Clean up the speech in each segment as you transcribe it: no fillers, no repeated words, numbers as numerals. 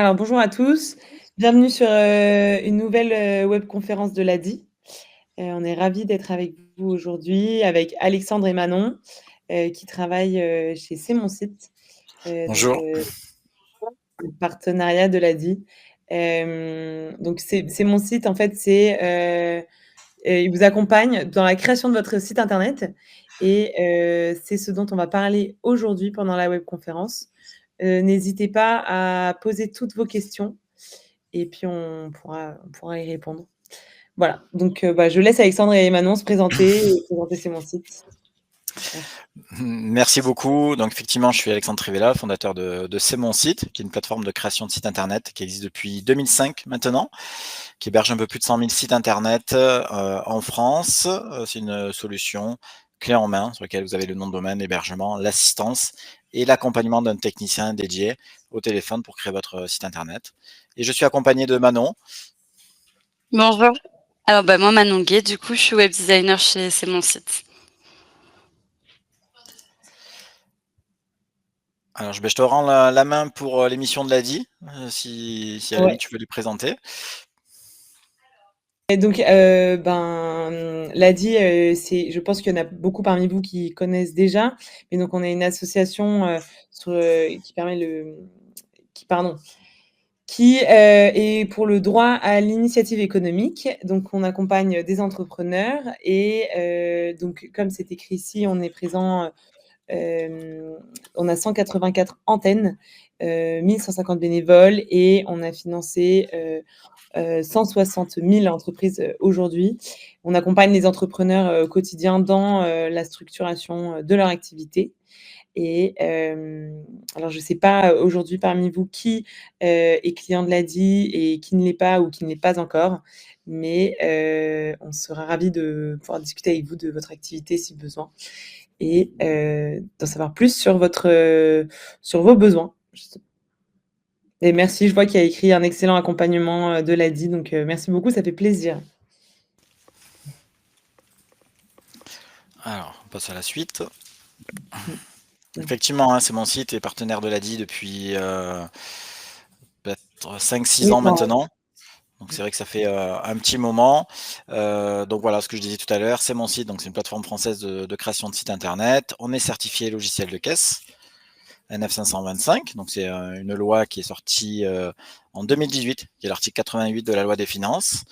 Alors bonjour à tous, bienvenue sur, une nouvelle, webconférence de l'ADI. On est ravis d'être avec vous aujourd'hui avec Alexandre et Manon, qui travaillent, chez C'est mon site, donc Bonjour. le partenariat de l'ADI. Donc c'est mon site en fait, c'est, il vous accompagne dans la création de votre site internet et c'est ce dont on va parler aujourd'hui pendant la webconférence. N'hésitez pas à poser toutes vos questions et puis on pourra y répondre. Voilà, donc je laisse Alexandre et Manon se présenter et présenter C'est mon site. Merci. Merci beaucoup. Donc effectivement, je suis Alexandre Trivella, fondateur de C'est mon site, qui est une plateforme de création de sites internet qui existe depuis 2005 maintenant, qui héberge un peu plus de 100 000 sites internet en France. C'est une solution clé en main sur laquelle vous avez le nom de domaine, l'hébergement, l'assistance et l'accompagnement d'un technicien dédié au téléphone pour créer votre site internet. Et je suis accompagné de Manon. Bonjour. Alors moi Manon Gué, du coup je suis web designer chez C'est mon site. Alors je te rends la main pour l'émission de l'ADI, si à la Ouais. limite tu veux les présenter. Et donc l'ADI, c'est je pense qu'il y en a beaucoup parmi vous qui connaissent déjà, mais donc on est une association, qui permet qui est pour le droit à l'initiative économique. Donc on accompagne des entrepreneurs et donc comme c'est écrit ici, on est présent, on a 184 antennes, 1 150 bénévoles et on a financé, 160 000 entreprises, aujourd'hui. On accompagne les entrepreneurs, au quotidien dans, la structuration, de leur activité et alors je ne sais pas, aujourd'hui parmi vous qui, est client de l'ADI et qui ne l'est pas ou qui ne l'est pas encore, mais on sera ravis de pouvoir discuter avec vous de votre activité si besoin et d'en savoir plus sur sur vos besoins. Et merci, je vois qu'il y a écrit un excellent accompagnement, de l'ADI, donc merci beaucoup, ça fait plaisir. Alors, on passe à la suite. Mmh. Effectivement, C'est mon site est partenaire de l'ADI depuis peut-être 5-6 Oui, ans ouais. maintenant. Donc c'est vrai que ça fait un petit moment. Donc voilà, ce que je disais tout à l'heure, C'est mon site, donc c'est une plateforme française de création de sites internet. On est certifié logiciel de caisse NF 525, donc c'est une loi qui est sortie en 2018, qui est l'article 88 de la loi des finances.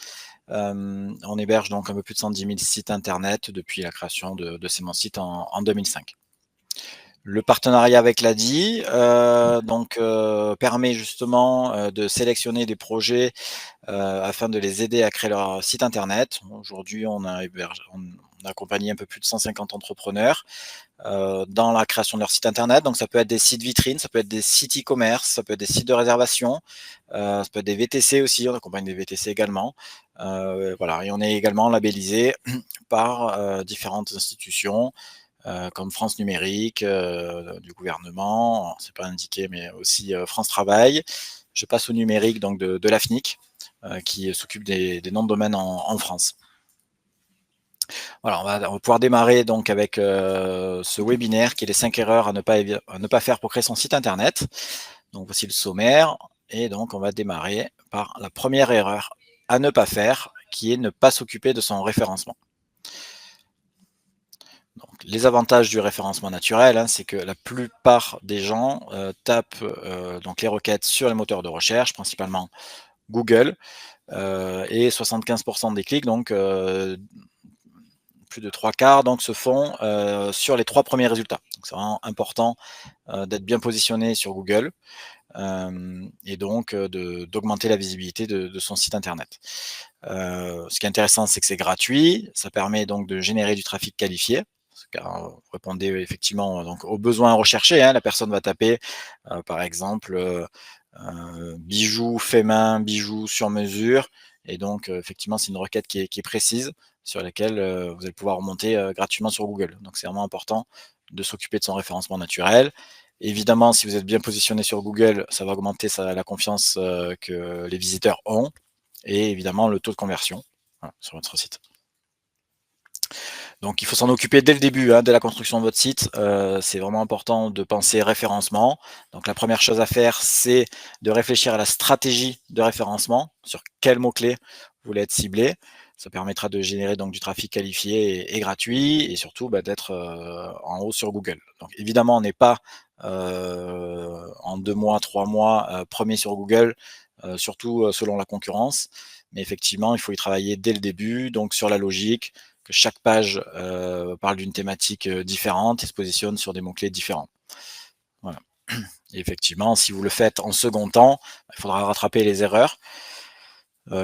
On héberge donc un peu plus de 110 000 sites internet depuis la création de C'est mon site en 2005. Le partenariat avec l'ADI permet justement de sélectionner des projets afin de les aider à créer leur site internet. Aujourd'hui, on a accompagné un peu plus de 150 entrepreneurs dans la création de leur site internet. Donc ça peut être des sites vitrines, ça peut être des sites e-commerce, ça peut être des sites de réservation, ça peut être des VTC aussi, on accompagne des VTC également. Voilà, et on est également labellisé par différentes institutions comme France Numérique, du gouvernement, c'est pas indiqué, mais aussi France Travail. Je passe au numérique donc de l'AFNIC, qui s'occupe des noms de domaine en France. Voilà, on va pouvoir démarrer donc avec ce webinaire qui est les 5 erreurs à ne pas faire pour créer son site internet. Donc voici le sommaire et donc on va démarrer par la première erreur à ne pas faire, qui est ne pas s'occuper de son référencement. Donc, les avantages du référencement naturel, c'est que la plupart des gens tapent donc les requêtes sur les moteurs de recherche, principalement Google, et 75% des clics, donc plus de 3/4, donc se font sur les 3 premiers résultats. Donc c'est vraiment important d'être bien positionné sur Google et donc d'augmenter la visibilité de son site internet. Ce qui est intéressant, c'est que c'est gratuit, ça permet donc de générer du trafic qualifié. Car vous répondez effectivement donc aux besoins recherchés. La personne va taper par exemple bijoux fait main, bijoux sur mesure, et donc effectivement c'est une requête qui est précise sur laquelle vous allez pouvoir remonter gratuitement sur Google. Donc c'est vraiment important de s'occuper de son référencement naturel. Évidemment, si vous êtes bien positionné sur Google, ça va augmenter la confiance que les visiteurs ont, et évidemment le taux de conversion sur votre site. Donc il faut s'en occuper dès le début, dès la construction de votre site. C'est vraiment important de penser référencement. Donc la première chose à faire, c'est de réfléchir à la stratégie de référencement, sur quels mots-clés vous voulez être ciblé. Ça permettra de générer donc du trafic qualifié et gratuit, et surtout d'être en haut sur Google. Donc évidemment, on n'est pas en 2 mois, 3 mois premier sur Google, surtout selon la concurrence. Mais effectivement, il faut y travailler dès le début, donc sur la logique, que chaque page parle d'une thématique différente et se positionne sur des mots-clés différents. Voilà. Et effectivement, si vous le faites en second temps, il faudra rattraper les erreurs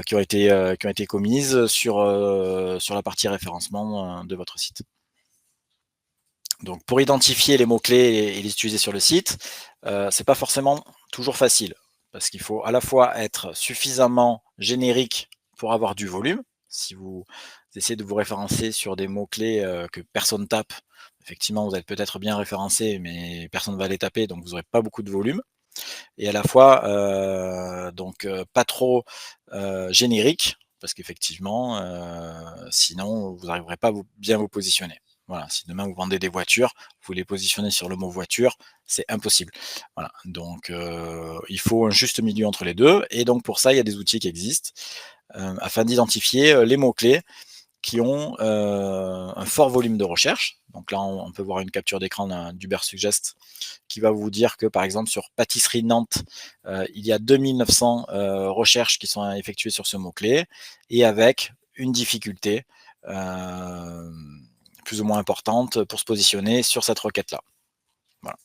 qui ont été commises sur la partie référencement de votre site. Donc pour identifier les mots-clés et les utiliser sur le site, c'est pas forcément toujours facile, parce qu'il faut à la fois être suffisamment générique pour avoir du volume. Si vous essayez de vous référencer sur des mots-clés que personne tape, effectivement vous êtes peut-être bien référencé, mais personne ne va les taper, donc vous n'aurez pas beaucoup de volume. Et à la fois pas trop générique, parce qu'effectivement sinon vous n'arriverez pas à bien vous positionner. Voilà, si demain vous vendez des voitures, vous les positionnez sur le mot voiture, c'est impossible. Voilà, donc il faut un juste milieu entre les deux, et donc pour ça il y a des outils qui existent afin d'identifier les mots-clés qui ont un fort volume de recherche. Donc là, on peut voir une capture d'écran d'Ubersuggest qui va vous dire que, par exemple, sur pâtisserie Nantes, il y a 2900 recherches qui sont effectuées sur ce mot-clé, et avec une difficulté plus ou moins importante pour se positionner sur cette requête-là. Voilà.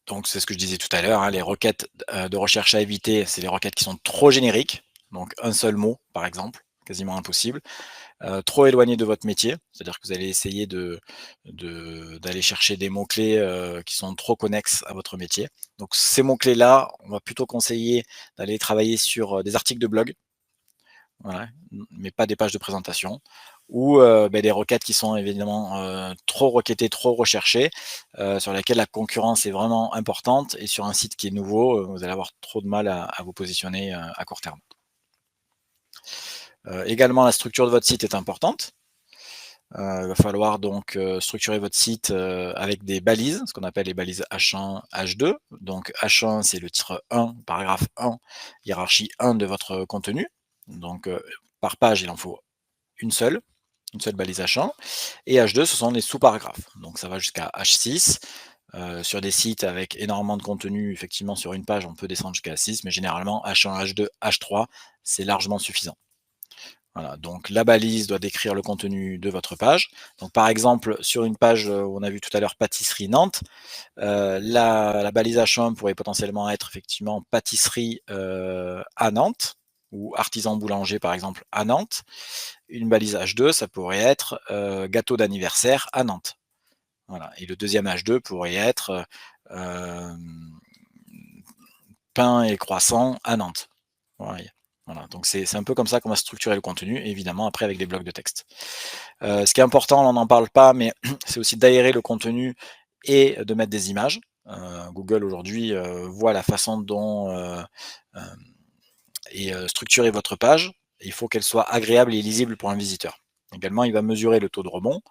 Donc c'est ce que je disais tout à l'heure, les requêtes de recherche à éviter, c'est les requêtes qui sont trop génériques, donc un seul mot par exemple, quasiment impossible. Trop éloigné de votre métier, c'est-à-dire que vous allez essayer d'aller chercher des mots-clés qui sont trop connexes à votre métier. Donc ces mots-clés-là, on va plutôt conseiller d'aller travailler sur des articles de blog, voilà, mais pas des pages de présentation, ou des requêtes qui sont évidemment trop requêtées, trop recherchées, sur lesquelles la concurrence est vraiment importante, et sur un site qui est nouveau, vous allez avoir trop de mal à vous positionner à court terme. Également, la structure de votre site est importante. Il va falloir donc structurer votre site avec des balises, ce qu'on appelle les balises H1, H2. Donc H1, c'est le titre 1, paragraphe 1, hiérarchie 1 de votre contenu. Donc par page, il en faut une seule balise H1. Et H2, ce sont les sous-paragraphes. Donc ça va jusqu'à H6. Sur des sites avec énormément de contenu, effectivement, sur une page, on peut descendre jusqu'à 6, mais généralement H1, H2, H3, c'est largement suffisant. Voilà, donc la balise doit décrire le contenu de votre page. Donc par exemple, sur une page où on a vu tout à l'heure pâtisserie Nantes, la balise H1 pourrait potentiellement être effectivement pâtisserie à Nantes, ou artisan boulanger par exemple à Nantes. Une balise H2, ça pourrait être gâteau d'anniversaire à Nantes. Voilà. Et le deuxième H2 pourrait être pain et croissant à Nantes. Voilà. Voilà, donc c'est un peu comme ça qu'on va structurer le contenu, évidemment après avec des blocs de texte. Ce qui est important, on n'en parle pas, mais c'est aussi d'aérer le contenu et de mettre des images. Google aujourd'hui voit la façon dont est structurée votre page. Il faut qu'elle soit agréable et lisible pour un visiteur. Également, il va mesurer le taux de rebond,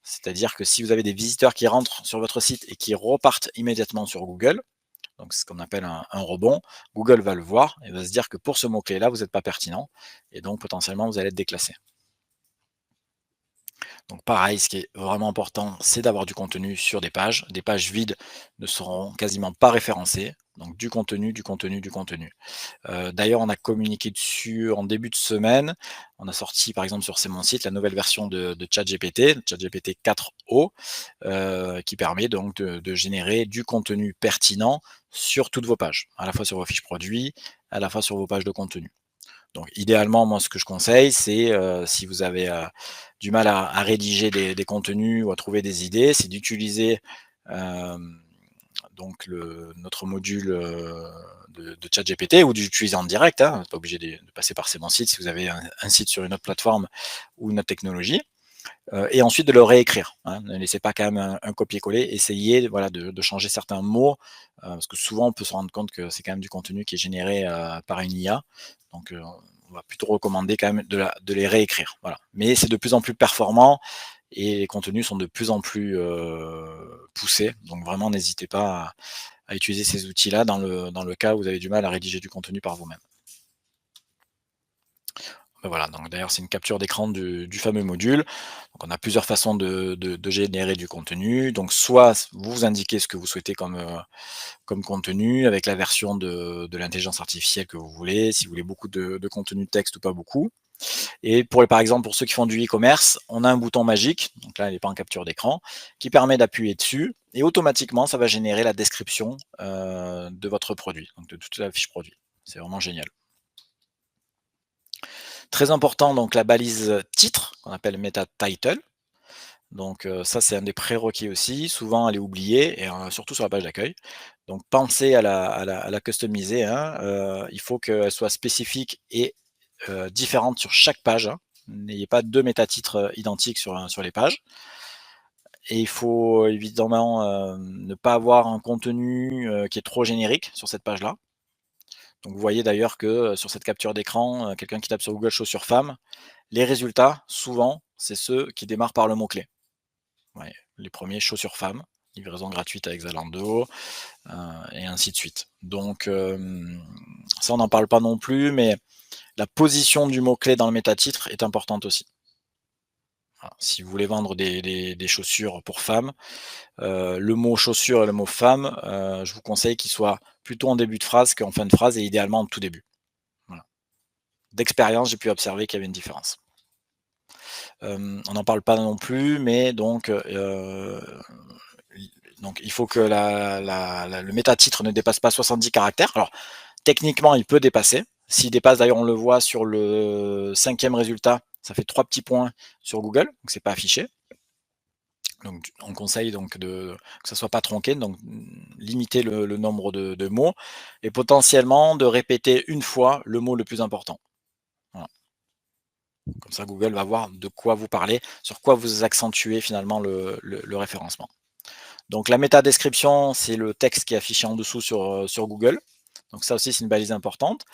c'est-à-dire que si vous avez des visiteurs qui rentrent sur votre site et qui repartent immédiatement sur Google, donc c'est ce qu'on appelle un rebond, Google va le voir et va se dire que pour ce mot-clé-là, vous n'êtes pas pertinent, et donc potentiellement vous allez être déclassé. Donc pareil, ce qui est vraiment important, c'est d'avoir du contenu sur des pages. Des pages vides ne seront quasiment pas référencées. Donc du contenu, du contenu, du contenu. D'ailleurs, on a communiqué dessus en début de semaine. On a sorti, par exemple, sur C'est Mon Site, la nouvelle version de ChatGPT, ChatGPT 4o, qui permet donc de générer du contenu pertinent sur toutes vos pages, à la fois sur vos fiches produits, à la fois sur vos pages de contenu. Donc idéalement, moi, ce que je conseille, c'est si vous avez du mal à rédiger des contenus ou à trouver des idées, c'est d'utiliser donc notre module de ChatGPT, ou d'utiliser en direct, vous n'êtes pas obligé de passer par C'est Mon Site si vous avez un site sur une autre plateforme ou une autre technologie, et ensuite de le réécrire. Ne laissez pas quand même un copier-coller, essayez de changer certains mots, parce que souvent on peut se rendre compte que c'est quand même du contenu qui est généré par une IA. Donc on va plutôt recommander quand même de les réécrire. Voilà. Mais c'est de plus en plus performant et les contenus sont de plus en plus poussés. Donc vraiment, n'hésitez pas à utiliser ces outils-là dans le cas où vous avez du mal à rédiger du contenu par vous-même. Voilà, donc d'ailleurs c'est une capture d'écran du fameux module. Donc on a plusieurs façons de générer du contenu. Donc soit vous indiquez ce que vous souhaitez comme contenu avec la version de l'intelligence artificielle que vous voulez, si vous voulez beaucoup de contenu de texte ou pas beaucoup. Et par exemple, pour ceux qui font du e-commerce, on a un bouton magique, donc là il n'est pas en capture d'écran, qui permet d'appuyer dessus et automatiquement ça va générer la description de votre produit, donc de toute la fiche produit. C'est vraiment génial. Très important, donc la balise titre, qu'on appelle meta title. Donc ça, c'est un des prérequis aussi. Souvent, elle est oubliée, et surtout sur la page d'accueil. Donc pensez à la customiser, hein. Il faut qu'elle soit spécifique et différente sur chaque page, hein. N'ayez pas 2 métatitres identiques sur les pages. Et il faut évidemment ne pas avoir un contenu qui est trop générique sur cette page-là. Donc vous voyez d'ailleurs que sur cette capture d'écran, quelqu'un qui tape sur Google chaussures femmes, les résultats, souvent, c'est ceux qui démarrent par le mot-clé. Ouais, les premiers chaussures femmes, livraison gratuite avec Zalando, et ainsi de suite. Donc ça, on n'en parle pas non plus, mais la position du mot-clé dans le métatitre est importante aussi. Voilà. Si vous voulez vendre des chaussures pour femmes, le mot chaussure et le mot femme, je vous conseille qu'ils soient plutôt en début de phrase qu'en fin de phrase et idéalement en tout début. Voilà. D'expérience, j'ai pu observer qu'il y avait une différence. On n'en parle pas non plus, mais donc il faut que le métatitre ne dépasse pas 70 caractères. Alors, techniquement, il peut dépasser. S'il dépasse, d'ailleurs, on le voit sur le 5e résultat, ça fait 3 petits points sur Google, donc c'est pas affiché. Donc, on conseille donc que ça soit pas tronqué, donc limiter le nombre de mots et potentiellement de répéter une fois le mot le plus important. Voilà. Comme ça, Google va voir de quoi vous parlez, sur quoi vous accentuez finalement le référencement. Donc la métadescription, c'est le texte qui est affiché en dessous sur Google. Donc ça aussi, c'est une balise importante.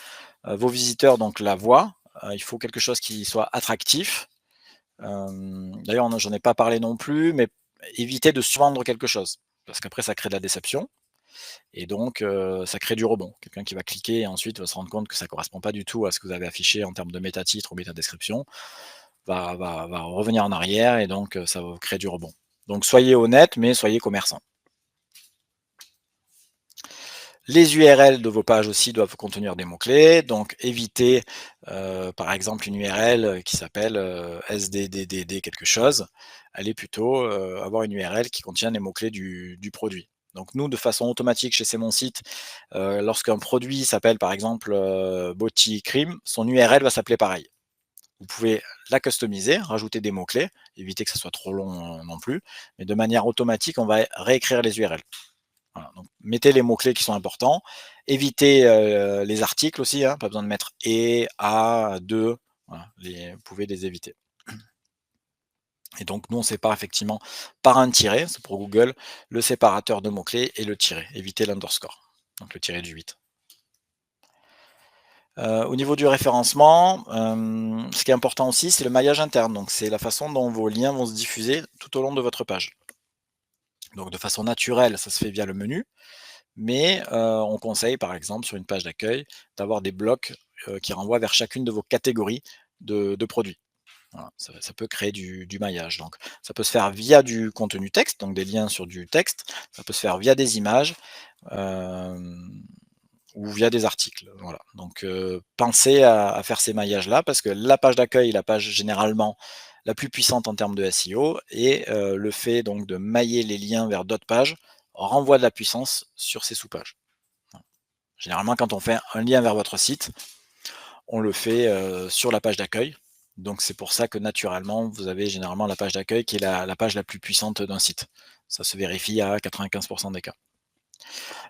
Vos visiteurs donc la voient. Il faut quelque chose qui soit attractif. D'ailleurs, j'en ai pas parlé non plus, mais évitez de survendre quelque chose, parce qu'après, ça crée de la déception. Et donc, ça crée du rebond. Quelqu'un qui va cliquer et ensuite va se rendre compte que ça ne correspond pas du tout à ce que vous avez affiché en termes de métatitre ou métadescription, va revenir en arrière et donc ça va créer du rebond. Donc soyez honnête, mais soyez commerçant. Les URL de vos pages aussi doivent contenir des mots-clés, donc évitez par exemple une URL qui s'appelle SDDDD quelque chose, allez plutôt avoir une URL qui contient les mots-clés du produit. Donc nous, de façon automatique chez C'est Mon Site, lorsqu'un produit s'appelle par exemple Body Cream, son URL va s'appeler pareil. Vous pouvez la customiser, rajouter des mots-clés, éviter que ça soit trop long non plus, mais de manière automatique, on va réécrire les URL. Voilà, donc mettez les mots-clés qui sont importants, évitez les articles aussi, hein, pas besoin de mettre et, à, de, voilà, vous pouvez les éviter. Et donc nous on sépare effectivement par un tiret, c'est pour Google, le séparateur de mots-clés et le tiret, évitez l'underscore, donc le tiret du 8. Au niveau du référencement, ce qui est important aussi, c'est le maillage interne, donc c'est la façon dont vos liens vont se diffuser tout au long de votre page. Donc de façon naturelle, ça se fait via le menu, mais on conseille par exemple sur une page d'accueil d'avoir des blocs qui renvoient vers chacune de vos catégories de produits. Voilà, ça peut créer du maillage. Donc ça peut se faire via du contenu texte, donc des liens sur du texte, ça peut se faire via des images ou via des articles. Voilà. Donc pensez à faire ces maillages-là parce que la page d'accueil est la page généralement la plus puissante en termes de SEO et le fait donc de mailler les liens vers d'autres pages renvoie de la puissance sur ces sous-pages. Généralement, quand on fait un lien vers votre site, on le fait sur la page d'accueil. Donc c'est pour ça que naturellement, vous avez généralement la page d'accueil qui est la page la plus puissante d'un site. Ça se vérifie à 95% des cas.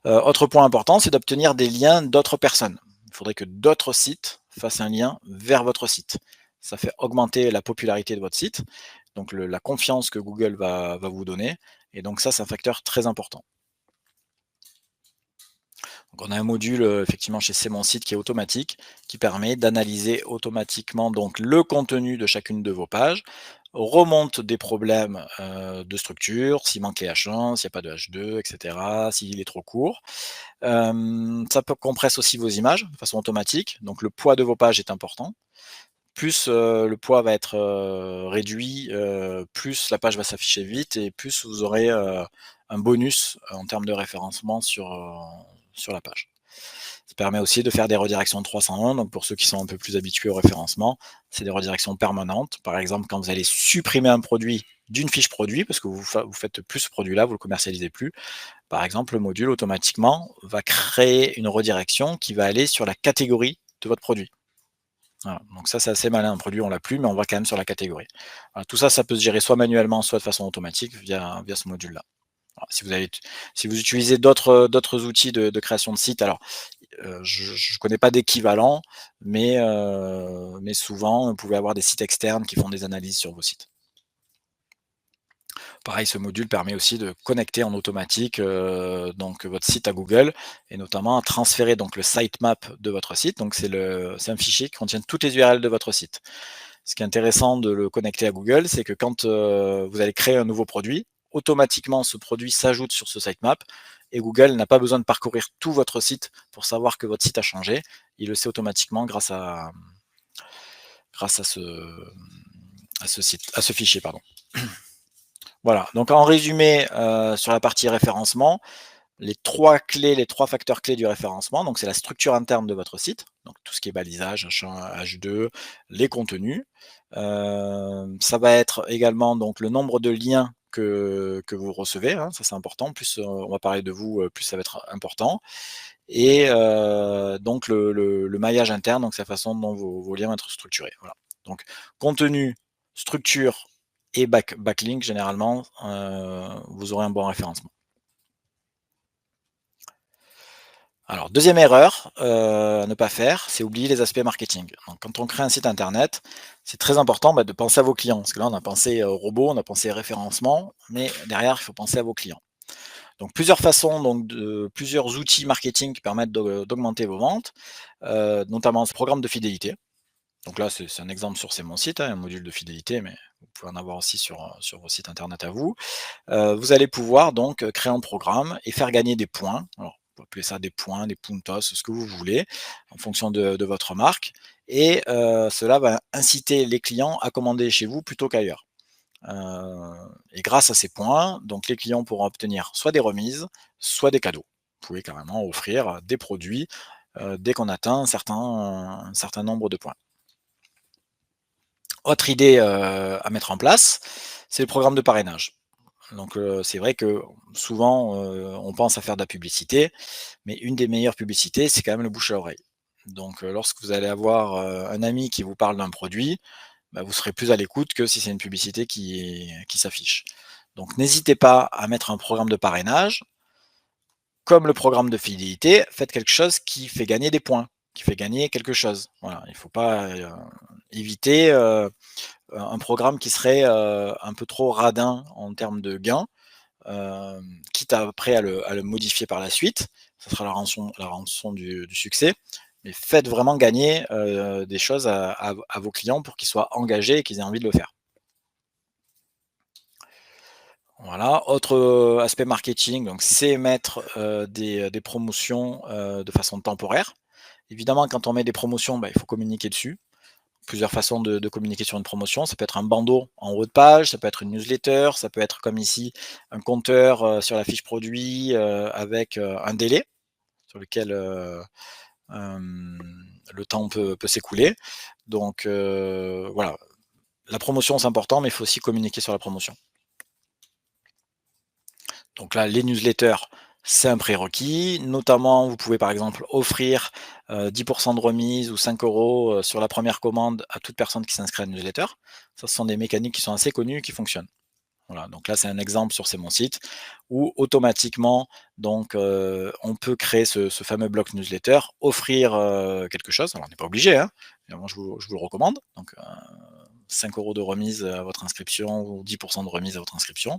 Autre point important, c'est d'obtenir des liens d'autres personnes. Il faudrait que d'autres sites fassent un lien vers votre site. Ça fait augmenter la popularité de votre site, donc la confiance que Google va vous donner. Et donc ça, c'est un facteur très important. Donc on a un module effectivement chez C'est mon site qui est automatique, qui permet d'analyser automatiquement donc le contenu de chacune de vos pages, remonte des problèmes de structure, s'il manque les H1, s'il n'y a pas de H2, etc., s'il est trop court. Ça peut compresse aussi vos images de façon automatique, donc le poids de vos pages est important. Plus le poids va être réduit, plus la page va s'afficher vite et plus vous aurez un bonus en termes de référencement sur la page. Ça permet aussi de faire des redirections 301, donc pour ceux qui sont un peu plus habitués au référencement, c'est des redirections permanentes. Par exemple, quand vous allez supprimer un produit d'une fiche produit, parce que vous faites plus ce produit-là, vous ne le commercialisez plus, par exemple, le module automatiquement va créer une redirection qui va aller sur la catégorie de votre produit. Voilà, donc ça c'est assez malin, un produit on l'a plus, mais on va quand même sur la catégorie. Voilà, tout ça, ça peut se gérer soit manuellement, soit de façon automatique via ce module-là. Si vous utilisez d'autres outils de création de site, alors je ne connais pas d'équivalent, mais souvent, vous pouvez avoir des sites externes qui font des analyses sur vos sites. Pareil, ce module permet aussi de connecter en automatique donc votre site à Google et notamment à transférer donc le sitemap de votre site. Donc c'est un fichier qui contient toutes les URL de votre site. Ce qui est intéressant de le connecter à Google, c'est que quand vous allez créer un nouveau produit, automatiquement ce produit s'ajoute sur ce sitemap et Google n'a pas besoin de parcourir tout votre site pour savoir que votre site a changé. Il le sait automatiquement grâce à ce fichier, pardon. Voilà, donc en résumé, sur la partie référencement, les trois facteurs clés du référencement, donc c'est la structure interne de votre site, donc tout ce qui est balisage, H1, H2, les contenus. Ça va être également donc le nombre de liens que vous recevez, hein, ça c'est important, plus on va parler de vous, plus ça va être important. Et donc le maillage interne, donc c'est la façon dont vos liens vont être structurés. Voilà. Donc contenu, structure et backlink, généralement, vous aurez un bon référencement. Alors, deuxième erreur à ne pas faire, c'est oublier les aspects marketing. Donc, quand on crée un site internet, c'est très important de penser à vos clients. Parce que là, on a pensé robot, on a pensé référencement, mais derrière, il faut penser à vos clients. Donc, plusieurs façons, plusieurs outils marketing qui permettent d'augmenter vos ventes, notamment ce programme de fidélité. Donc là, c'est un exemple sur C'est mon site, hein, un module de fidélité, mais vous pouvez en avoir aussi sur vos sites internet à vous. Vous allez pouvoir donc créer un programme et faire gagner des points. Alors, vous pouvez appeler ça des points, des puntos, ce que vous voulez, en fonction de votre marque. Et cela va inciter les clients à commander chez vous plutôt qu'ailleurs. Et grâce à ces points, donc les clients pourront obtenir soit des remises, soit des cadeaux. Vous pouvez carrément offrir des produits dès qu'on atteint un certain nombre de points. Autre idée à mettre en place, c'est le programme de parrainage. Donc c'est vrai que souvent, on pense à faire de la publicité, mais une des meilleures publicités, c'est quand même le bouche à oreille. Donc lorsque vous allez avoir un ami qui vous parle d'un produit, vous serez plus à l'écoute que si c'est une publicité qui s'affiche. Donc n'hésitez pas à mettre un programme de parrainage. Comme le programme de fidélité, faites quelque chose qui fait gagner des points, qui fait gagner quelque chose. Voilà, il ne faut pas éviter un programme qui serait un peu trop radin en termes de gains, quitte après à le modifier par la suite. Ça sera la rançon du succès. Mais faites vraiment gagner des choses à vos clients pour qu'ils soient engagés et qu'ils aient envie de le faire. Voilà, autre aspect marketing, donc c'est mettre des promotions de façon temporaire. Évidemment, quand on met des promotions, il faut communiquer dessus. Plusieurs façons de communiquer sur une promotion. Ça peut être un bandeau en haut de page, ça peut être une newsletter, ça peut être comme ici un compteur sur la fiche produit avec un délai sur lequel le temps peut s'écouler. Donc voilà, la promotion c'est important, mais il faut aussi communiquer sur la promotion. Donc là, les newsletters, c'est un prérequis. Notamment, vous pouvez par exemple offrir 10% de remise ou 5 € sur la première commande à toute personne qui s'inscrit à une newsletter. Ça, ce sont des mécaniques qui sont assez connues et qui fonctionnent. Voilà, donc là, c'est un exemple sur C'est mon site où automatiquement, donc, on peut créer ce fameux bloc newsletter, offrir quelque chose. Alors, on n'est pas obligé, hein, mais moi, je vous le recommande. Donc, 5 € de remise à votre inscription ou 10 % de remise à votre inscription.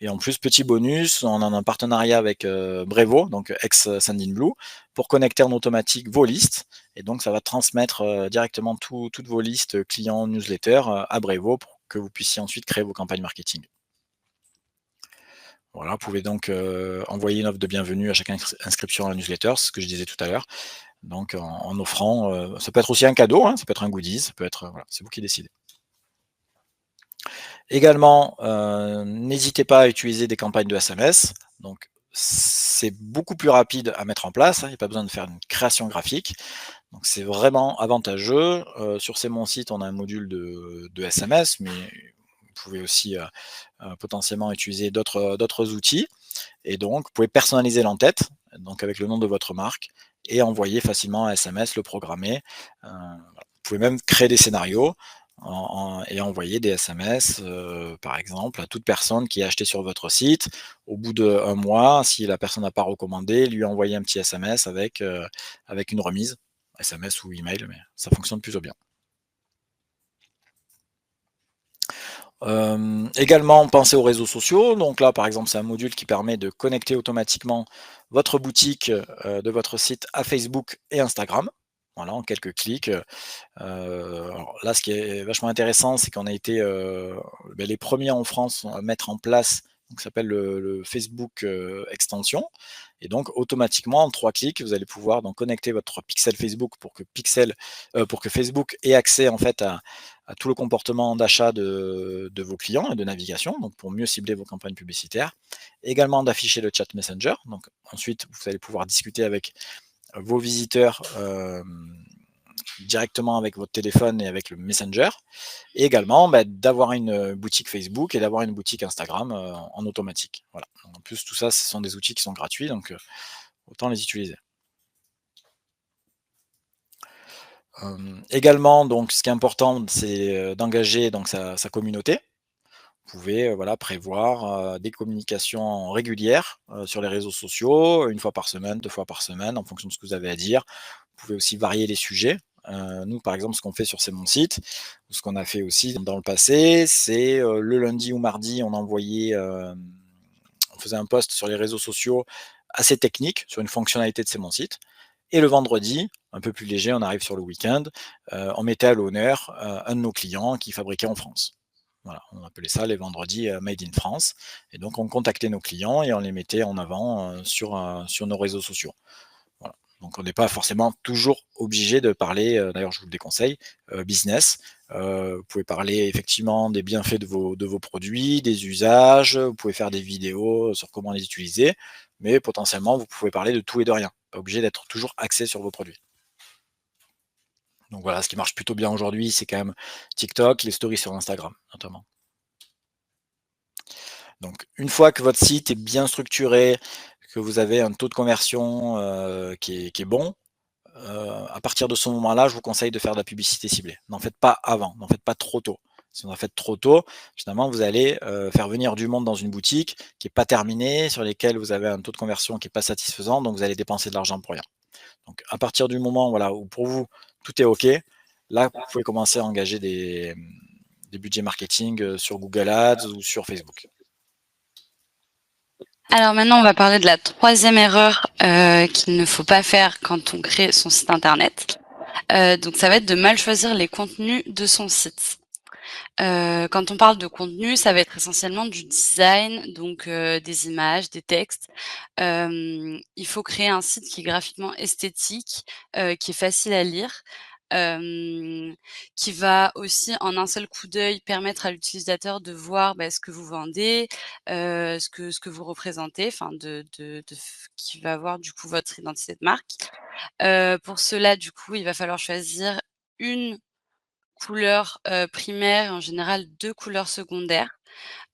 Et en plus, petit bonus, on a un partenariat avec Brevo, donc ex-Sendinblue, pour connecter en automatique vos listes. Et donc, ça va transmettre directement toutes vos listes clients newsletter à Brevo pour que vous puissiez ensuite créer vos campagnes marketing. Voilà, vous pouvez donc envoyer une offre de bienvenue à chaque inscription à la newsletter, c'est ce que je disais tout à l'heure. Donc, en offrant, ça peut être aussi un cadeau, hein, ça peut être un goodies, ça peut être, voilà, c'est vous qui décidez. Également, n'hésitez pas à utiliser des campagnes de SMS. Donc, c'est beaucoup plus rapide à mettre en place, hein, il n'y a pas besoin de faire une création graphique. Donc, c'est vraiment avantageux. Sur C'est Mon Site, on a un module de SMS, mais vous pouvez aussi potentiellement utiliser d'autres outils. Et donc, vous pouvez personnaliser l'entête, donc avec le nom de votre marque, et envoyer facilement un SMS, le programmer. Vous pouvez même créer des scénarios et envoyer des SMS, par exemple, à toute personne qui a acheté sur votre site. Au bout d'1 mois, si la personne n'a pas recommandé, lui envoyer un petit SMS avec une remise, SMS ou email, mais ça fonctionne plutôt bien. Également, pensez aux réseaux sociaux. Donc là, par exemple, c'est un module qui permet de connecter automatiquement votre boutique de votre site à Facebook et Instagram. Voilà, en quelques clics. Alors là, ce qui est vachement intéressant, c'est qu'on a été les premiers en France à mettre en place ce qui s'appelle le Facebook extension. Et donc, automatiquement, en 3 clics, vous allez pouvoir donc connecter votre pixel Facebook pour que Facebook ait accès en fait à tout le comportement d'achat de vos clients et de navigation, donc pour mieux cibler vos campagnes publicitaires. Également d'afficher le chat Messenger. Donc ensuite, vous allez pouvoir discuter avec vos visiteurs directement avec votre téléphone et avec le Messenger. Et également d'avoir une boutique Facebook et d'avoir une boutique Instagram en automatique. Voilà. En plus, tout ça, ce sont des outils qui sont gratuits, donc autant les utiliser. Également, donc, ce qui est important, c'est d'engager donc sa communauté. Vous pouvez voilà, prévoir des communications régulières sur les réseaux sociaux, 1 fois par semaine, 2 fois par semaine, en fonction de ce que vous avez à dire. Vous pouvez aussi varier les sujets. Nous, par exemple, ce qu'on fait sur C'est Mon Site, ou ce qu'on a fait aussi dans le passé, c'est le lundi ou mardi, on faisait un post sur les réseaux sociaux assez technique sur une fonctionnalité de C'est Mon Site. Et le vendredi, un peu plus léger, on arrive sur le week-end, on mettait à l'honneur un de nos clients qui fabriquait en France. Voilà, on appelait ça les vendredis Made in France. Et donc, on contactait nos clients et on les mettait en avant sur nos réseaux sociaux. Voilà. Donc, on n'est pas forcément toujours obligé de parler, d'ailleurs, je vous le déconseille, business. Vous pouvez parler effectivement des bienfaits de vos produits, des usages, vous pouvez faire des vidéos sur comment les utiliser, mais potentiellement, vous pouvez parler de tout et de rien. Pas obligé d'être toujours axé sur vos produits. Donc voilà, ce qui marche plutôt bien aujourd'hui, c'est quand même TikTok, les stories sur Instagram, notamment. Donc, une fois que votre site est bien structuré, que vous avez un taux de conversion qui est bon, à partir de ce moment-là, je vous conseille de faire de la publicité ciblée. N'en faites pas avant, n'en faites pas trop tôt. Si vous en faites trop tôt, finalement, vous allez faire venir du monde dans une boutique qui n'est pas terminée, sur lesquelles vous avez un taux de conversion qui n'est pas satisfaisant, donc vous allez dépenser de l'argent pour rien. Donc, à partir du moment voilà, où pour vous, tout est OK, là, vous pouvez commencer à engager des budgets marketing sur Google Ads ou sur Facebook. Alors maintenant, on va parler de la 3e erreur qu'il ne faut pas faire quand on crée son site internet. Donc ça va être de mal choisir les contenus de son site. Quand on parle de contenu, ça va être essentiellement du design, donc des images, des textes. Il faut créer un site qui est graphiquement esthétique, qui est facile à lire, qui va aussi en un seul coup d'œil permettre à l'utilisateur de voir, ce que vous vendez, ce que vous représentez, enfin qui va voir du coup votre identité de marque. Pour cela, du coup, il va falloir choisir une couleur primaire et en général 2 couleurs secondaires.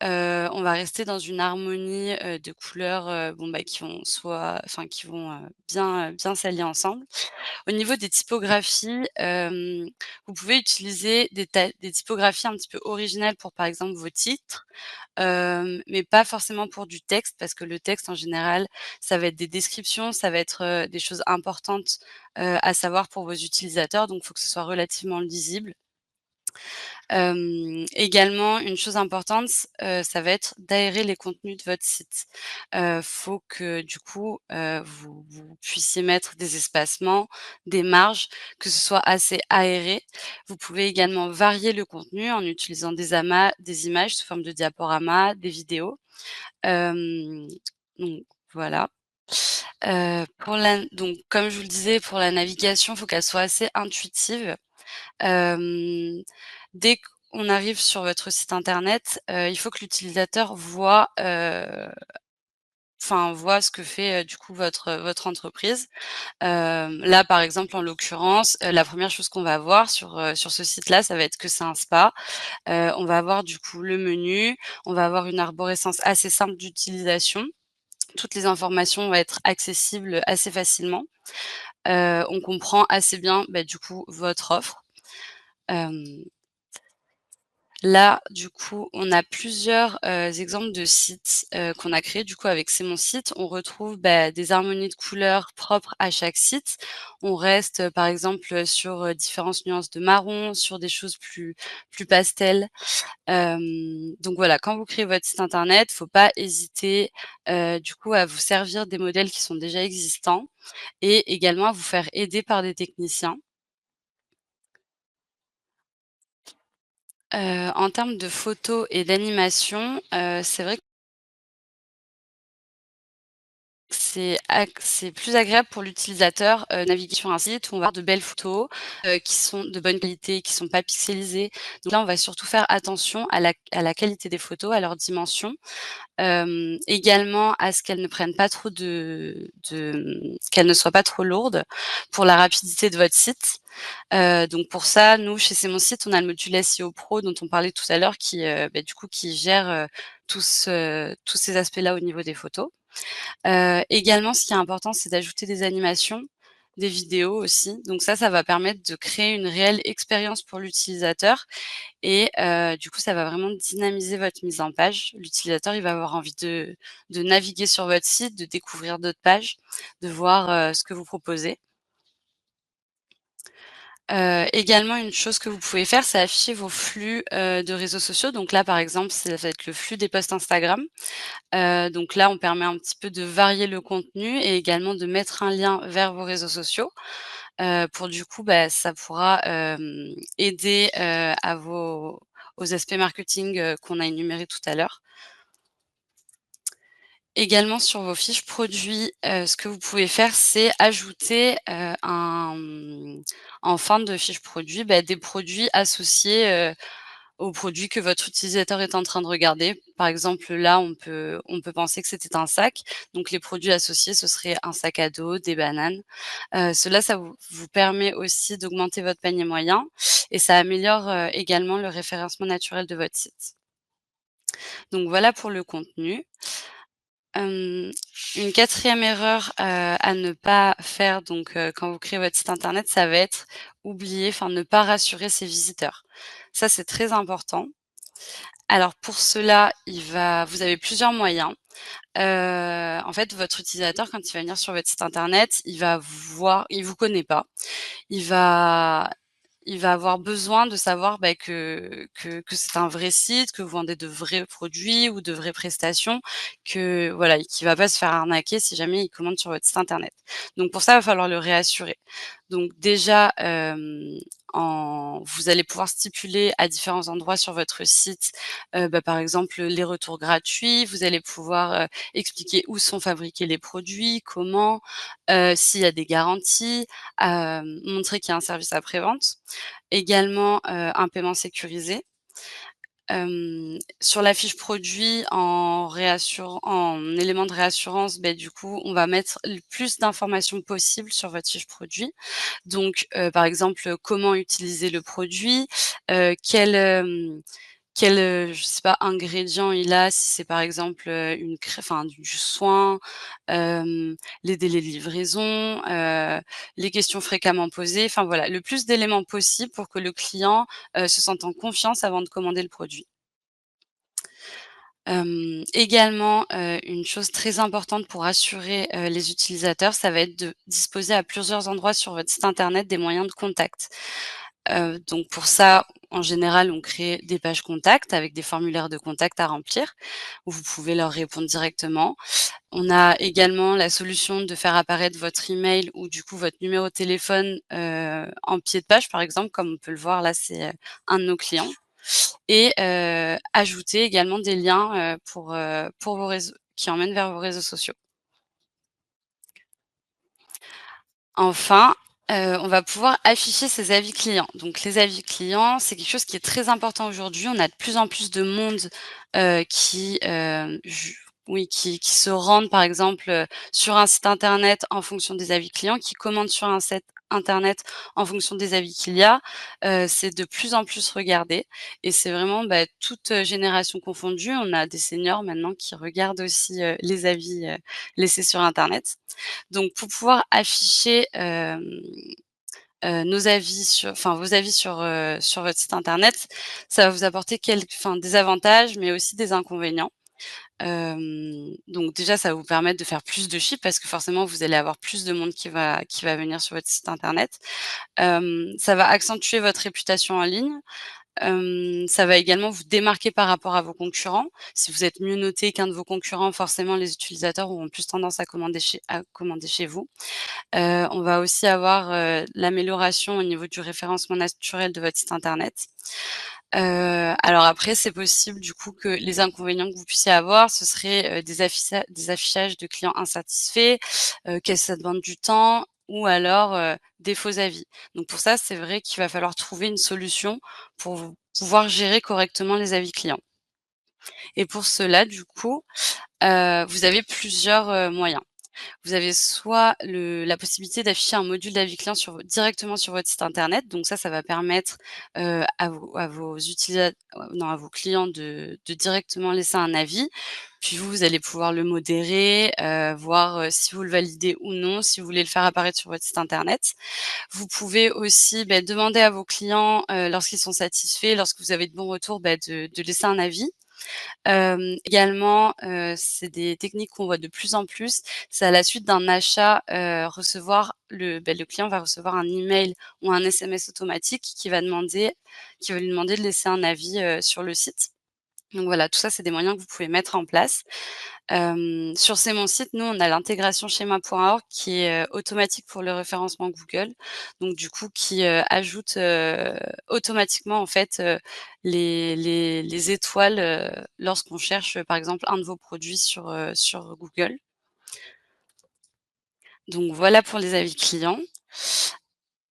On va rester dans une harmonie de couleurs qui vont bien s'allier ensemble. Au niveau des typographies, vous pouvez utiliser des typographies un petit peu originales pour, par exemple, vos titres, mais pas forcément pour du texte parce que le texte en général, ça va être des descriptions, ça va être des choses importantes à savoir pour vos utilisateurs, donc il faut que ce soit relativement lisible. Également, une chose importante, ça va être d'aérer les contenus de votre site. Faut que du coup, vous puissiez mettre des espacements, des marges, que ce soit assez aéré. Vous pouvez également varier le contenu en utilisant des images sous forme de diaporamas, des vidéos. Hem, donc voilà. Donc comme je vous le disais, pour la navigation, il faut qu'elle soit assez intuitive. Hem, Dès qu'on arrive sur votre site internet, il faut que l'utilisateur voit ce que fait, du coup votre entreprise. Là, par exemple, en l'occurrence, la première chose qu'on va voir sur ce site-là, ça va être que c'est un spa. On va avoir du coup le menu, on va avoir une arborescence assez simple d'utilisation. Toutes les informations vont être accessibles assez facilement. On comprend assez bien, du coup, votre offre. Hem Là, du coup, on a plusieurs, exemples de sites, qu'on a créés, du coup, avec C'est mon site. On retrouve, des harmonies de couleurs propres à chaque site. On reste, par exemple, sur, différentes nuances de marron, sur des choses plus pastel. Donc voilà, quand vous créez votre site internet, faut pas hésiter, du coup, à vous servir des modèles qui sont déjà existants et également à vous faire aider par des techniciens. En termes de photos et d'animation, c'est vrai que c'est plus agréable pour l'utilisateur, naviguer sur un site où on va avoir de belles photos, qui sont de bonne qualité, qui sont pas pixelisées. Donc là, on va surtout faire attention à la qualité des photos, à leur dimension, également à ce qu'elles ne prennent pas trop qu'elles ne soient pas trop lourdes pour la rapidité de votre site. Donc pour ça, nous, chez C'est mon site, on a le module SEO Pro dont on parlait tout à l'heure qui, du coup, qui gère, tous ces aspects-là au niveau des photos. Également, ce qui est important, c'est d'ajouter des animations, des vidéos aussi. Donc ça va permettre de créer une réelle expérience pour l'utilisateur et du coup, ça va vraiment dynamiser votre mise en page. L'utilisateur, il va avoir envie de naviguer sur votre site, de découvrir d'autres pages, de voir, ce que vous proposez. Également, une chose que vous pouvez faire, c'est afficher vos flux, de réseaux sociaux. Donc là, par exemple, ça va être le flux des posts Instagram. Donc là, on permet un petit peu de varier le contenu et également de mettre un lien vers vos réseaux sociaux, pour du coup, ça pourra, aider, aux aspects marketing, qu'on a énumérés tout à l'heure. Également sur vos fiches produits, ce que vous pouvez faire, c'est ajouter, en fin de fiche produit, des produits associés, aux produits que votre utilisateur est en train de regarder. Par exemple, là, on peut penser que c'était un sac, donc les produits associés, ce serait un sac à dos, des bananes. Cela, ça vous permet aussi d'augmenter votre panier moyen et ça améliore, également le référencement naturel de votre site. Donc voilà pour le contenu. Hem, une quatrième erreur, à ne pas faire donc quand vous créez votre site internet, ça va être ne pas rassurer ses visiteurs. Ça, c'est très important. Alors pour cela, vous avez plusieurs moyens. En fait, votre utilisateur, quand il va venir sur votre site internet, il vous connaît pas. Il va il va avoir besoin de savoir, que c'est un vrai site, que vous vendez de vrais produits ou de vraies prestations, que voilà, et qu'il va pas se faire arnaquer si jamais il commande sur votre site internet. Donc pour ça, il va falloir le réassurer. Donc déjà, vous allez pouvoir stipuler à différents endroits sur votre site, par exemple, les retours gratuits. Vous allez pouvoir, expliquer où sont fabriqués les produits, comment, s'il y a des garanties, montrer qu'il y a un service après-vente. Également, un paiement sécurisé. Sur la fiche produit en élément de réassurance, du coup, on va mettre le plus d'informations possible sur votre fiche produit. Donc, par exemple, comment utiliser le produit, quel, je sais pas, ingrédient il a, si c'est par exemple, du soin, les délais de livraison, les questions fréquemment posées, enfin voilà, le plus d'éléments possible pour que le client, se sente en confiance avant de commander le produit. Également, une chose très importante pour assurer, les utilisateurs, ça va être de disposer à plusieurs endroits sur votre site internet des moyens de contact. Donc pour ça, en général, on crée des pages contacts avec des formulaires de contact à remplir, où vous pouvez leur répondre directement. On a également la solution de faire apparaître votre email ou du coup votre numéro de téléphone, en pied de page, par exemple, comme on peut le voir là, c'est, un de nos clients et ajouter également des liens, pour vos réseaux qui emmènent vers vos réseaux sociaux. Enfin, on va pouvoir afficher ses avis clients. Donc les avis clients, c'est quelque chose qui est très important aujourd'hui. On a de plus en plus de monde, qui, ju oui, qui se rendent, par exemple, sur un site internet en fonction des avis clients, qui commandent sur un site internet en fonction des avis qu'il y a. C'est de plus en plus regardé et c'est vraiment, bah, toute, génération confondue. On a des seniors maintenant qui regardent aussi, les avis, laissés sur internet. Donc pour pouvoir afficher, nos avis sur enfin vos avis sur votre site internet, ça va vous apporter des avantages, mais aussi des inconvénients. Donc déjà, ça va vous permettre de faire plus de chiffres parce que forcément vous allez avoir plus de monde qui va venir sur votre site internet. Ça va accentuer votre réputation en ligne. Ça va également vous démarquer par rapport à vos concurrents. Si vous êtes mieux noté qu'un de vos concurrents, forcément les utilisateurs auront plus tendance à commander chez vous. On va aussi avoir, l'amélioration au niveau du référencement naturel de votre site internet. Alors après, c'est possible du coup que les inconvénients que vous puissiez avoir, ce serait, des affichages de clients insatisfaits, que ça demande du temps ou alors, des faux avis. Donc pour ça, c'est vrai qu'il va falloir trouver une solution pour pouvoir gérer correctement les avis clients et pour cela, du coup, vous avez plusieurs, moyens. Vous avez soit la possibilité d'afficher un module d'avis client directement sur votre site internet. Donc ça va permettre, à vos clients de directement laisser un avis. Puis vous allez pouvoir le modérer, voir, si vous le validez ou non, si vous voulez le faire apparaître sur votre site internet. Vous pouvez aussi, demander à vos clients, lorsqu'ils sont satisfaits, lorsque vous avez de bons retours, de laisser un avis. Également, c'est des techniques qu'on voit de plus en plus. C'est à la suite d'un achat, le client va recevoir un email ou un SMS automatique qui va lui demander de laisser un avis, sur le site. Donc voilà, tout ça, c'est des moyens que vous pouvez mettre en place. Sur C'est mon site, nous, on a l'intégration schéma.org qui est, automatique pour le référencement Google. Donc du coup, qui, ajoute, automatiquement, en fait, les étoiles, lorsqu'on cherche, par exemple, un de vos produits sur Google. Donc voilà pour les avis clients.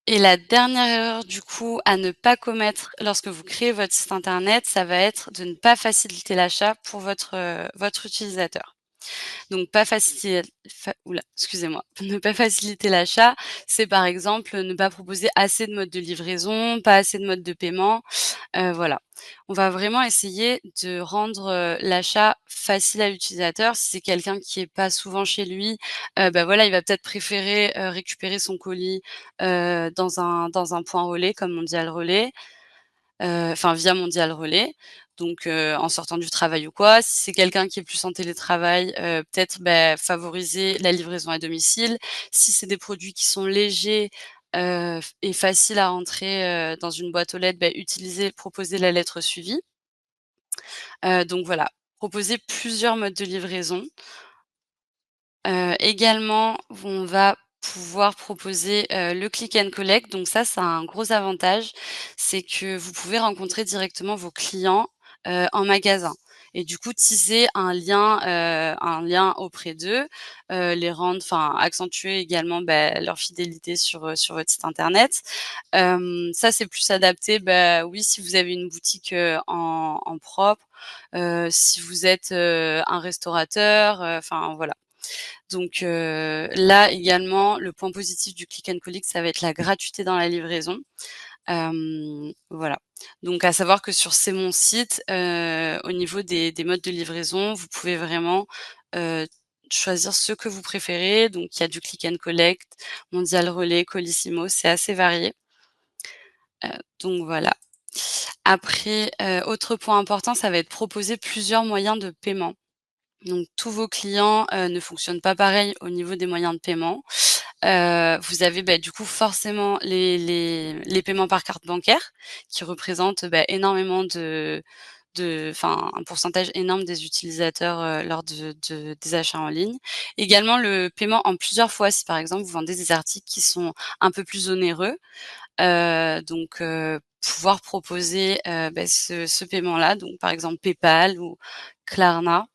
Et la dernière erreur, du coup, à ne pas commettre lorsque vous créez votre site internet, ça va être de ne pas faciliter l'achat pour votre utilisateur. Donc pas faciliter excusez-moi. Ne pas faciliter l'achat, c'est par exemple, ne pas proposer assez de modes de livraison, pas assez de modes de paiement, voilà. On va vraiment essayer de rendre, l'achat facile à l'utilisateur. Si c'est quelqu'un qui est pas souvent chez lui, voilà, il va peut-être préférer, récupérer son colis, dans un point relais comme Mondial Relais, via Mondial Relais, donc en sortant du travail ou quoi. Si c'est quelqu'un qui est plus en télétravail, peut-être, favoriser la livraison à domicile. Si c'est des produits qui sont légers, et faciles à rentrer, dans une boîte aux lettres, proposer la lettre suivie. Donc voilà, proposer plusieurs modes de livraison. Également, on va pouvoir proposer, le click and collect. Donc ça a un gros avantage, c'est que vous pouvez rencontrer directement vos clients, en magasin et du coup tisser un lien auprès d'eux, accentuer également, leur fidélité sur votre site internet. Ça, c'est plus adapté, oui, si vous avez une boutique, en propre, si vous êtes, un restaurateur, voilà. Donc là également, le point positif du click and collect, ça va être la gratuité dans la livraison. Voilà. Donc à savoir que sur C'est mon site, au niveau des modes de livraison, vous pouvez vraiment, heu, choisir ce que vous préférez. Donc il y a du click and collect, Mondial Relais, Colissimo, c'est assez varié. Donc voilà. Après, autre point important, ça va être proposer plusieurs moyens de paiement. Donc tous vos clients, ne fonctionnent pas pareil au niveau des moyens de paiement. vous avez, du coup, forcément les paiements par carte bancaire qui représentent, énormément un pourcentage énorme des utilisateurs, lors des achats en ligne. Également le paiement en plusieurs fois, si par exemple vous vendez des articles qui sont un peu plus onéreux, pouvoir proposer, ce paiement-là, donc par exemple PayPal ou Klarna,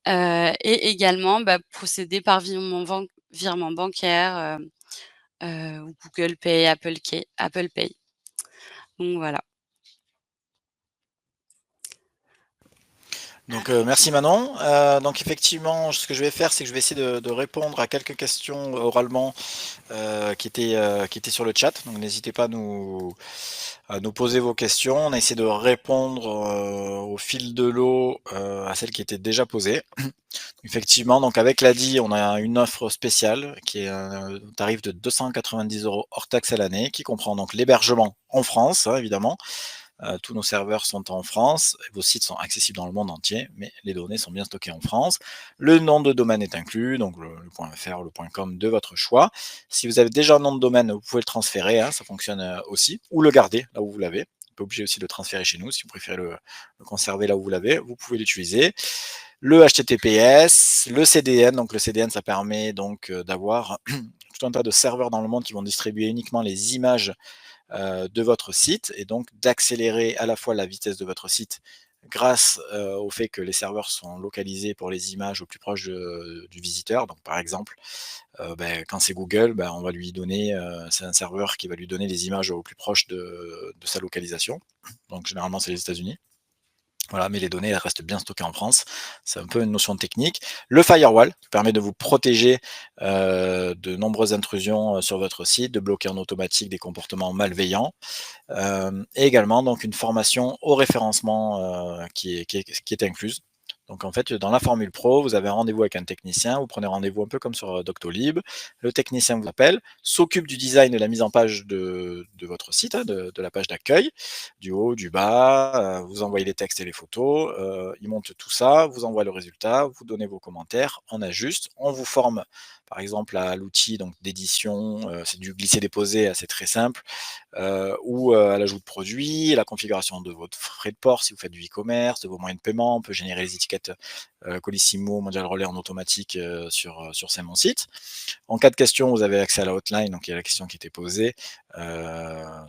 et également, procéder par virement bancaire, ou Google Pay, Apple Pay. Donc voilà. Donc merci Manon. Donc effectivement, ce que je vais faire, c'est que je vais essayer de répondre à quelques questions oralement qui étaient sur le chat. Donc n'hésitez pas à nous poser vos questions. On a essayé de répondre au fil de l'eau à celles qui étaient déjà posées. Effectivement, donc avec l'ADI, on a une offre spéciale qui est un tarif de 290 € hors taxe à l'année, qui comprend donc l'hébergement en France, hein, évidemment. Tous nos serveurs sont en France, vos sites sont accessibles dans le monde entier, mais les données sont bien stockées en France. Le nom de domaine est inclus, donc le .fr ou le .com de votre choix. Si vous avez déjà un nom de domaine, vous pouvez le transférer, hein, ça fonctionne aussi, ou le garder là où vous l'avez. Vous n'êtes pas obligé aussi de le transférer chez nous, si vous préférez le conserver là où vous l'avez, vous pouvez l'utiliser. Le HTTPS, le CDN, donc le CDN ça permet donc d'avoir tout un tas de serveurs dans le monde qui vont distribuer uniquement les images de votre site et donc d'accélérer à la fois la vitesse de votre site grâce au fait que les serveurs sont localisés pour les images au plus proche du visiteur. Donc par exemple, quand c'est Google, on va lui donner, c'est un serveur qui va lui donner les images au plus proche de sa localisation. Donc généralement c'est les États-Unis. Voilà, mais les données elles restent bien stockées en France. C'est un peu une notion technique. Le firewall qui permet de vous protéger de nombreuses intrusions sur votre site, de bloquer en automatique des comportements malveillants. Et également donc une formation au référencement qui est incluse. Donc en fait, dans la formule pro, vous avez un rendez-vous avec un technicien, vous prenez rendez-vous un peu comme sur Doctolib, le technicien vous appelle, s'occupe du design de la mise en page de votre site, hein, de la page d'accueil, du haut, du bas, vous envoyez les textes et les photos, il monte tout ça, vous envoie le résultat, vous donnez vos commentaires, on ajuste, on vous forme par exemple à l'outil d'édition, c'est du glisser-déposer, c'est très simple, ou à l'ajout de produits, la configuration de votre frais de port si vous faites du e-commerce, de vos moyens de paiement, on peut générer les étiquettes Colissimo, Mondial Relay en automatique sur ces mon site. En cas de question, vous avez accès à la hotline, donc il y a la question qui était posée,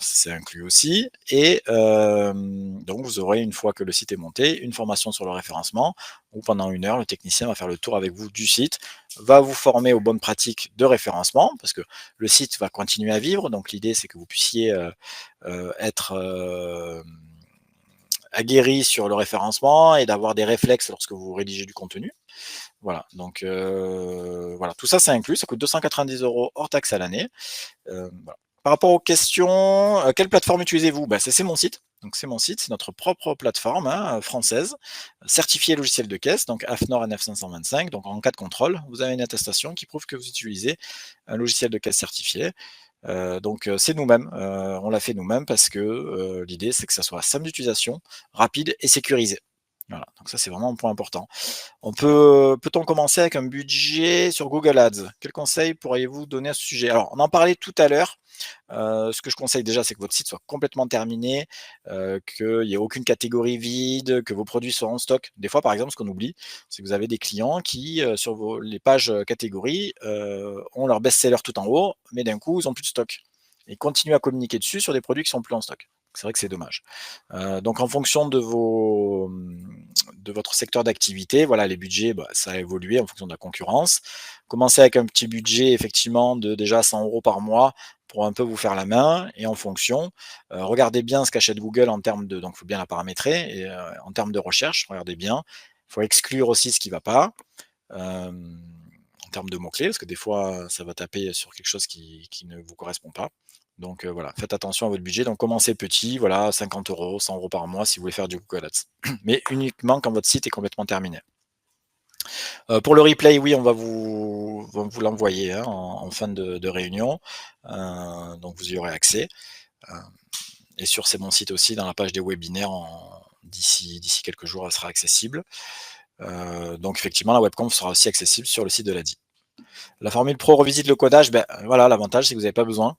c'est inclus aussi. Et donc vous aurez, une fois que le site est monté, une formation sur le référencement, où pendant 1 heure, le technicien va faire le tour avec vous du site, va vous former aux bonnes pratiques de référencement, parce que le site va continuer à vivre, donc l'idée c'est que vous puissiez être aguerri sur le référencement et d'avoir des réflexes lorsque vous rédigez du contenu. Voilà, donc voilà, tout ça c'est inclus, ça coûte 290 € hors taxe à l'année. Voilà. Par rapport aux questions, quelle plateforme utilisez-vous? C'est mon site. Donc c'est mon site, c'est notre propre plateforme hein, française, certifiée logiciel de caisse, donc AFNOR NF525. Donc en cas de contrôle, vous avez une attestation qui prouve que vous utilisez un logiciel de caisse certifié. Donc c'est nous-mêmes, on l'a fait nous-mêmes parce que l'idée c'est que ça soit simple d'utilisation, rapide et sécurisé. Voilà, donc ça c'est vraiment un point important. Peut-on commencer avec un budget sur Google Ads? Quels conseils pourriez-vous donner à ce sujet? Alors, on en parlait tout à l'heure. Ce que je conseille déjà, c'est que votre site soit complètement terminé, qu'il n'y ait aucune catégorie vide, que vos produits soient en stock. Des fois, par exemple, ce qu'on oublie, c'est que vous avez des clients qui, sur les pages catégories, ont leur best-seller tout en haut, mais d'un coup, ils n'ont plus de stock. Et continuent à communiquer dessus sur des produits qui sont plus en stock. C'est vrai que c'est dommage. Donc en fonction de votre secteur d'activité, voilà, les budgets, ça a évolué en fonction de la concurrence. Commencez avec un petit budget effectivement de déjà 100 € par mois pour un peu vous faire la main et en fonction, regardez bien ce qu'achète Google en termes de, donc il faut bien la paramétrer et en termes de recherche, regardez bien. Il faut exclure aussi ce qui ne va pas. En termes de mots-clés, parce que des fois, ça va taper sur quelque chose qui ne vous correspond pas. Donc voilà, faites attention à votre budget. Donc commencez petit, voilà, 50 €, 100 € par mois si vous voulez faire du Google Ads. Mais uniquement quand votre site est complètement terminé. Pour le replay, oui, on va vous l'envoyer hein, en fin de réunion. Donc vous y aurez accès. Et sur C'est mon site aussi, dans la page des webinaires, d'ici quelques jours, elle sera accessible. Donc effectivement, la webconf sera aussi accessible sur le site de l'ADI. La formule pro revisite le codage, ben, voilà, l'avantage c'est que vous n'avez pas besoin.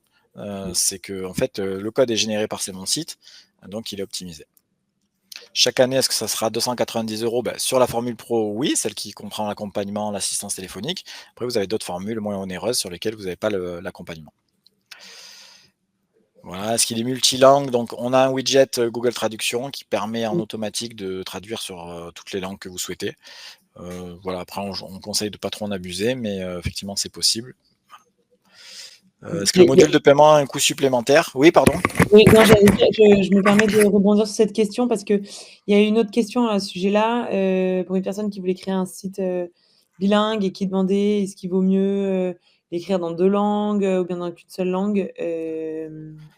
C'est que en fait, le code est généré par mon site, donc il est optimisé. Chaque année, est-ce que ça sera 290 €? Ben, sur la formule pro, oui, celle qui comprend l'accompagnement, l'assistance téléphonique. Après, vous avez d'autres formules moins onéreuses sur lesquelles vous n'avez pas l'accompagnement. Voilà, est-ce qu'il est multilingue? Donc, on a un widget Google Traduction qui permet en automatique de traduire sur toutes les langues que vous souhaitez. Voilà, après, on conseille de pas trop en abuser, mais effectivement, c'est possible. Est-ce que le module de paiement a un coût supplémentaire? Oui, pardon? Oui, non, j'allais dire, je me permets de rebondir sur cette question parce qu'il y a une autre question à ce sujet-là, pour une personne qui voulait créer un site bilingue et qui demandait est-ce qu'il vaut mieux l'écrire dans 2 langues ou bien dans qu'une seule langue? Je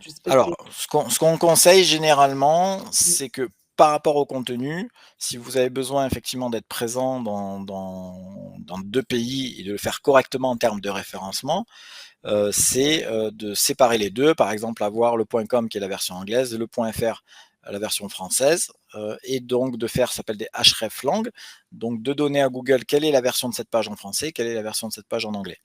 sais pas Alors, si ce qu'on conseille généralement, c'est que par rapport au contenu, si vous avez besoin effectivement d'être présent dans 2 pays et de le faire correctement en termes de référencement, c'est de séparer les deux. Par exemple, avoir le .com qui est la version anglaise, le .fr la version française, et donc de faire, ça s'appelle des hreflang, donc de donner à Google quelle est la version de cette page en français, quelle est la version de cette page en anglais.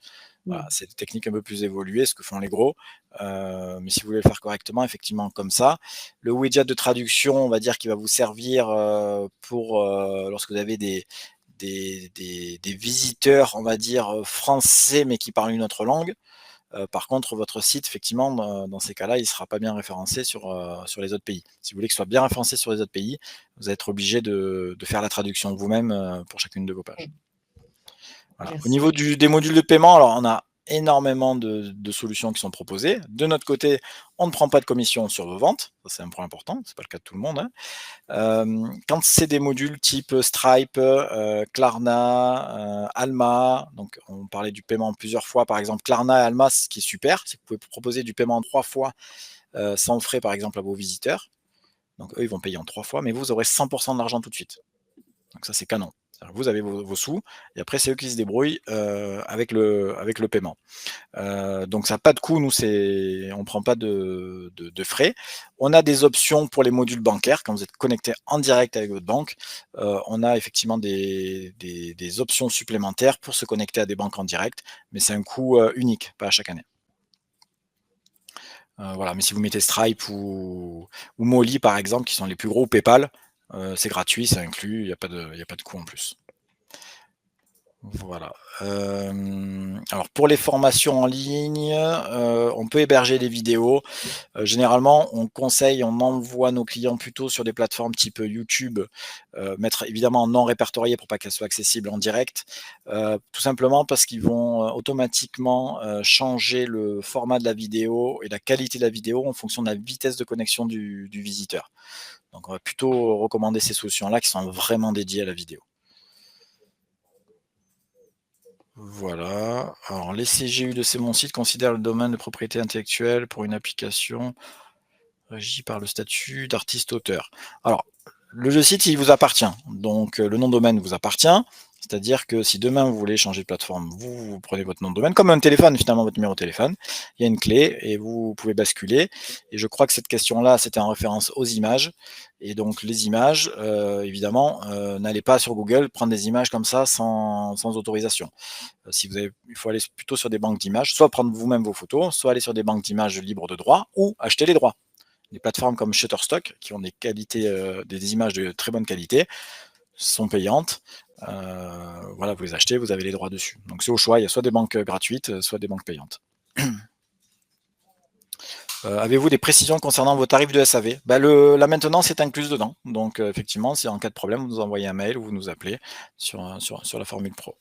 Voilà, c'est des techniques un peu plus évoluées, ce que font les gros, mais si vous voulez le faire correctement, effectivement comme ça. Le widget de traduction, on va dire qu'il va vous servir pour lorsque vous avez des visiteurs, on va dire, français, mais qui parlent une autre langue. Par contre, votre site, effectivement, dans ces cas-là, il ne sera pas bien référencé sur les autres pays. Si vous voulez qu'il soit bien référencé sur les autres pays, vous allez être obligé de faire la traduction vous-même pour chacune de vos pages. Voilà. Au niveau des modules de paiement, alors on a énormément de solutions qui sont proposées. De notre côté, on ne prend pas de commission sur vos ventes. Ça, c'est un point important. Ce n'est pas le cas de tout le monde, hein. Quand c'est des modules type Stripe, Klarna, Alma, donc on parlait du paiement plusieurs fois, par exemple Klarna et Alma, ce qui est super, c'est que vous pouvez proposer du paiement en 3 fois sans frais, par exemple, à vos visiteurs. Donc eux, ils vont payer en 3 fois, mais vous aurez 100% de l'argent tout de suite. Donc ça, c'est canon. Vous avez vos sous, et après, c'est eux qui se débrouillent avec le paiement. Donc ça n'a pas de coût, nous, on ne prend pas de frais. On a des options pour les modules bancaires, quand vous êtes connecté en direct avec votre banque, on a effectivement des options supplémentaires pour se connecter à des banques en direct, mais c'est un coût unique, pas à chaque année. Voilà, mais si vous mettez Stripe ou Molly, par exemple, qui sont les plus gros, ou PayPal, c'est gratuit, c'est inclus, il n'y a pas de coût en plus. Voilà. Alors pour les formations en ligne, on peut héberger des vidéos. Généralement, on envoie nos clients plutôt sur des plateformes type YouTube, mettre évidemment en non répertorié pour pas qu'elles soient accessibles en direct, tout simplement parce qu'ils vont automatiquement changer le format de la vidéo et la qualité de la vidéo en fonction de la vitesse de connexion du visiteur. Donc on va plutôt recommander ces solutions-là qui sont vraiment dédiées à la vidéo. Voilà. Alors, les CGU de C'est mon site considèrent le domaine de propriété intellectuelle pour une application régie par le statut d'artiste-auteur. Alors, le site, il vous appartient. Donc, le nom de domaine vous appartient. C'est-à-dire que si demain vous voulez changer de plateforme, vous prenez votre nom de domaine, comme un téléphone, finalement, votre numéro de téléphone. Il y a une clé et vous pouvez basculer. Et je crois que cette question-là, c'était en référence aux images. Et donc, les images, évidemment, n'allez pas sur Google prendre des images comme ça sans autorisation. Il faut aller plutôt sur des banques d'images, soit prendre vous-même vos photos, soit aller sur des banques d'images libres de droit ou acheter les droits. Des plateformes comme Shutterstock, qui ont des images de très bonne qualité, sont payantes. Voilà, vous les achetez, vous avez les droits dessus. Donc c'est au choix, il y a soit des banques gratuites, soit des banques payantes. Avez-vous des précisions concernant vos tarifs de SAV? La maintenance est incluse dedans. Donc effectivement, si en cas de problème, vous nous envoyez un mail ou vous nous appelez sur la formule pro.